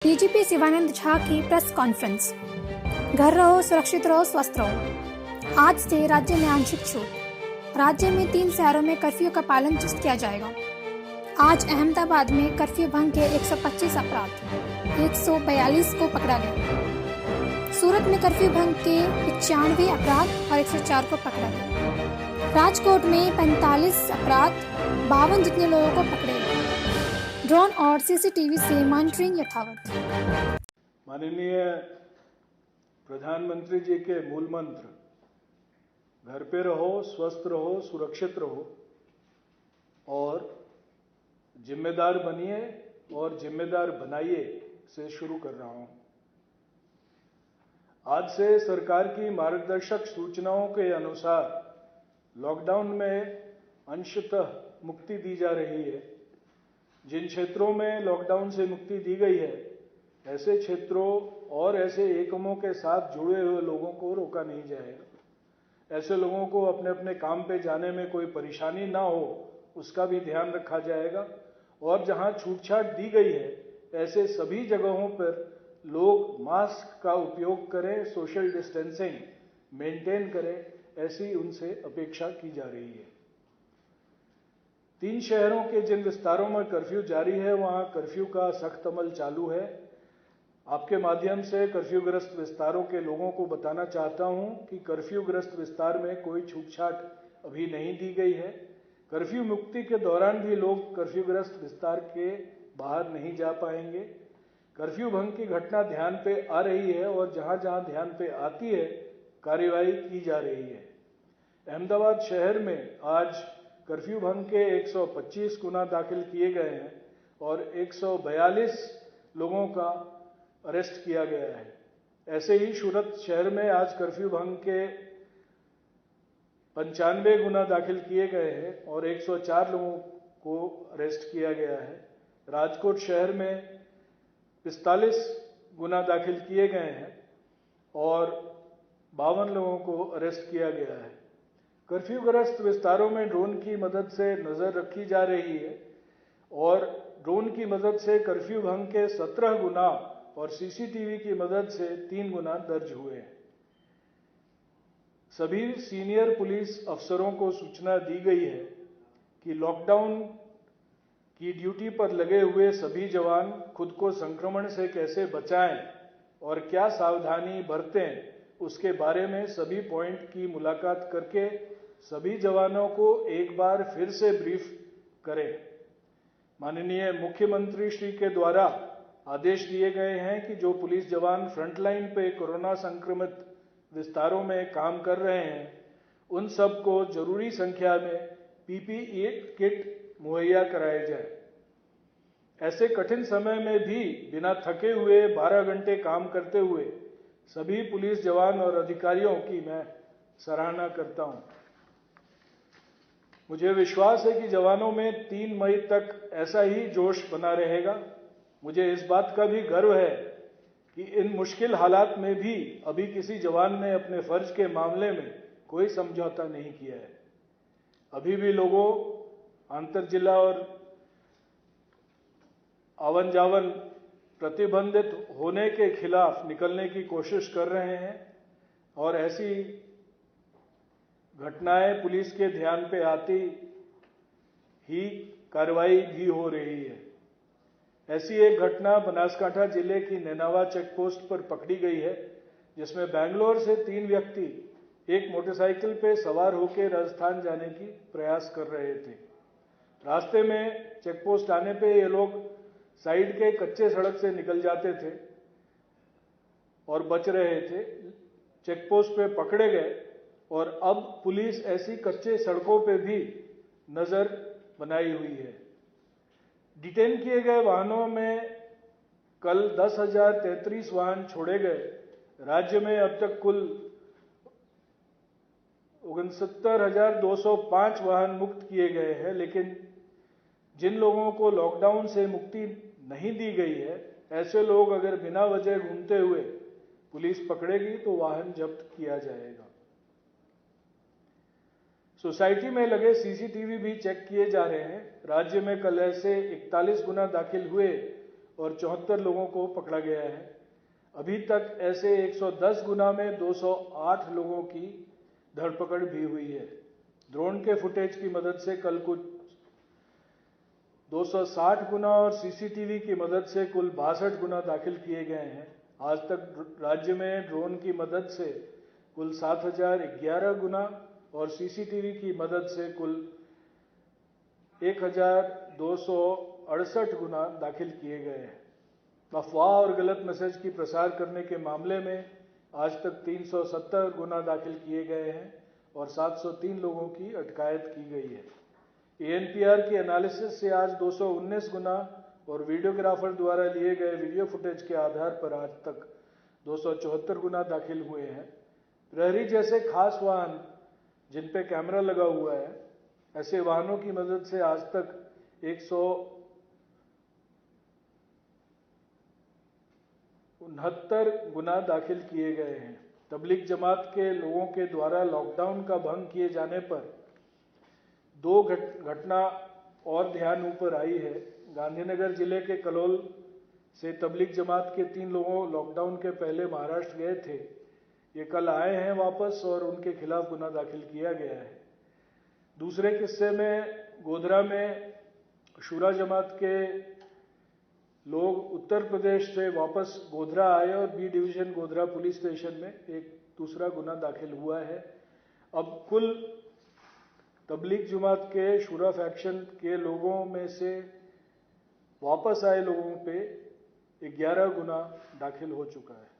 DGP Shivanand Jha की press conference. घर रहो, सुरक्षित रहो, स्वस्थ रहो। आज से राज्य में आंशिक छूट। राज्य में 3 शहरों में कर्फ्यू का पालन चुस्त किया जाएगा। आज अहमदाबाद में कर्फ्यू भंग के 125 अपराध, 142 को पकड़ा गया। सूरत में कर्फ्यू भंग के 95 अपराध और 104 को पकड़ा गया। राजकोट में 45 अपराध, 52 जितने लोगों को पकड़े गए। ड्रोन और सीसीटीवी से मॉनिटरिंग यथावत। माननीय प्रधानमंत्री जी के मूल मंत्र घर पे रहो, स्वस्थ रहो, सुरक्षित रहो और जिम्मेदार बनिए और जिम्मेदार बनाइए से शुरू कर रहा हूं। आज से सरकार की मार्गदर्शक सूचनाओं के अनुसार लॉकडाउन में अंशतः मुक्ति दी जा रही है। जिन क्षेत्रों में लॉकडाउन से मुक्ति दी गई है, ऐसे क्षेत्रों और ऐसे एकमों के साथ जुड़े हुए लोगों को रोका नहीं जाएगा। ऐसे लोगों को अपने अपने काम पे जाने में कोई परेशानी ना हो, उसका भी ध्यान रखा जाएगा। और जहां छूटछाट दी गई है, ऐसे सभी जगहों पर लोग मास्क का उपयोग करें, सोशल डिस्टेंसिंग मेंटेन करें, ऐसी उनसे अपेक्षा की जा रही है। 3 शहरों के जिन विस्तारों में कर्फ्यू जारी है, वहां कर्फ्यू का सख्त अमल चालू है। आपके माध्यम से कर्फ्यूग्रस्त विस्तारों के लोगों को बताना चाहता हूं कि कर्फ्यूग्रस्त विस्तार में कोई छूटछाट अभी नहीं दी गई है। कर्फ्यू मुक्ति के दौरान भी लोग कर्फ्यूग्रस्त विस्तार के बाहर नहीं जा पाएंगे। कर्फ्यू भंग की घटना ध्यान पे आ रही है और जहां जहां ध्यान पे आती है, कार्रवाई की जा रही है। अहमदाबाद शहर में आज कर्फ्यू भंग के 125 गुना दाखिल किए गए हैं और 142 लोगों का अरेस्ट किया गया है। ऐसे ही सूरत शहर में आज कर्फ्यू भंग के 95 गुना दाखिल किए गए हैं और 104 लोगों को अरेस्ट किया गया है। राजकोट शहर में 45 गुना दाखिल किए गए हैं और 52 लोगों को अरेस्ट किया गया है। कर्फ्यूग्रस्त विस्तारों में ड्रोन की मदद से नजर रखी जा रही है और ड्रोन की मदद से कर्फ्यू भंग के 17 गुना और सीसीटीवी की मदद से 3 गुना दर्ज हुए हैं। सभी सीनियर पुलिस अफसरों को सूचना दी गई है कि लॉकडाउन की ड्यूटी पर लगे हुए सभी जवान खुद को संक्रमण से कैसे बचाएं और क्या सावधानी बरतें, उसके बारे में सभी पॉइंट की मुलाकात करके सभी जवानों को एक बार फिर से ब्रीफ करें। माननीय मुख्यमंत्री श्री के द्वारा आदेश दिए गए हैं कि जो पुलिस जवान फ्रंटलाइन पे कोरोना संक्रमित विस्तारों में काम कर रहे हैं, उन सबको जरूरी संख्या में पीपीई किट मुहैया कराए जाए। ऐसे कठिन समय में भी बिना थके हुए 12 घंटे काम करते हुए सभी पुलिस जवान और अधिकारियों की मैं सराहना करता हूं। मुझे विश्वास है कि जवानों में 3 मई तक ऐसा ही जोश बना रहेगा। मुझे इस बात का भी गर्व है कि इन मुश्किल हालात में भी अभी किसी जवान ने अपने फर्ज के मामले में कोई समझौता नहीं किया है। अभी भी लोगों आंतर जिला और आवन जावन प्रतिबंधित होने के खिलाफ निकलने की कोशिश कर रहे हैं और ऐसी घटनाएं पुलिस के ध्यान पे आती ही कार्रवाई भी हो रही है। ऐसी एक घटना बनासकांठा जिले की नैनावा चेकपोस्ट पर पकड़ी गई है, जिसमें बेंगलोर से 3 व्यक्ति एक मोटरसाइकिल पे सवार होकर राजस्थान जाने की प्रयास कर रहे थे। रास्ते में चेकपोस्ट आने पे ये लोग साइड के कच्चे सड़क से निकल जाते थे और बच रहे थे। चेकपोस्ट पे पकड़े गए और अब पुलिस ऐसी कच्चे सड़कों पे भी नजर बनाई हुई है। डिटेन किए गए वाहनों में कल 10,033 वाहन छोड़े गए। राज्य में अब तक कुल 69,205 वाहन मुक्त किए गए हैं, लेकिन जिन लोगों को लॉकडाउन से मुक्ति नहीं दी गई है, ऐसे लोग अगर बिना वजह घूमते हुए पुलिस पकड़ेगी तो वाहन जब्त किया जाएगा। सोसाइटी में लगे सीसीटीवी भी चेक किए जा रहे हैं। राज्य में कल ऐसे 41 गुना दाखिल हुए और 74 लोगों को पकड़ा गया है। अभी तक ऐसे 110 गुना में 208 लोगों की धरपकड़ भी हुई है। ड्रोन के फुटेज की मदद से कल कुछ 260 गुना और सीसीटीवी की मदद से कुल 62 गुना दाखिल किए गए हैं। आज तक राज्य में ड्रोन की मदद से कुल 7011 गुना और सीसीटीवी की मदद से कुल 1268 गुना दाखिल किए गए हैं। अफवाह और गलत मैसेज की प्रसार करने के मामले में आज तक 370 गुना दाखिल किए गए हैं और 703 लोगों की अटकायत की गई है। एएनपीआर की एनालिसिस से आज 219 गुना और वीडियोग्राफर द्वारा लिए गए वीडियो फुटेज के आधार पर आज तक 274 गुना दाखिल हुए हैं। प्रहरी जैसे खास वाहन जिन पे कैमरा लगा हुआ है, ऐसे वाहनों की मदद से आज तक 169 गुना दाखिल किए गए हैं। तबलीग जमात के लोगों के द्वारा लॉकडाउन का भंग किए जाने पर 2 घटना और ध्यान ऊपर आई है। गांधीनगर जिले के कलोल से तबलीग जमात के 3 लोगों लॉकडाउन के पहले महाराष्ट्र गए थे। ये कल आए हैं वापस और उनके खिलाफ गुना दाखिल किया गया है। दूसरे किस्से में गोधरा में शूरा जमात के लोग उत्तर प्रदेश से वापस गोधरा आए और B division Godhra police station में एक दूसरा गुना दाखिल हुआ है। अब कुल तबलीग जमात के शूरा फैक्शन के लोगों में से वापस आए लोगों पे 11 गुना दाखिल हो चुका है।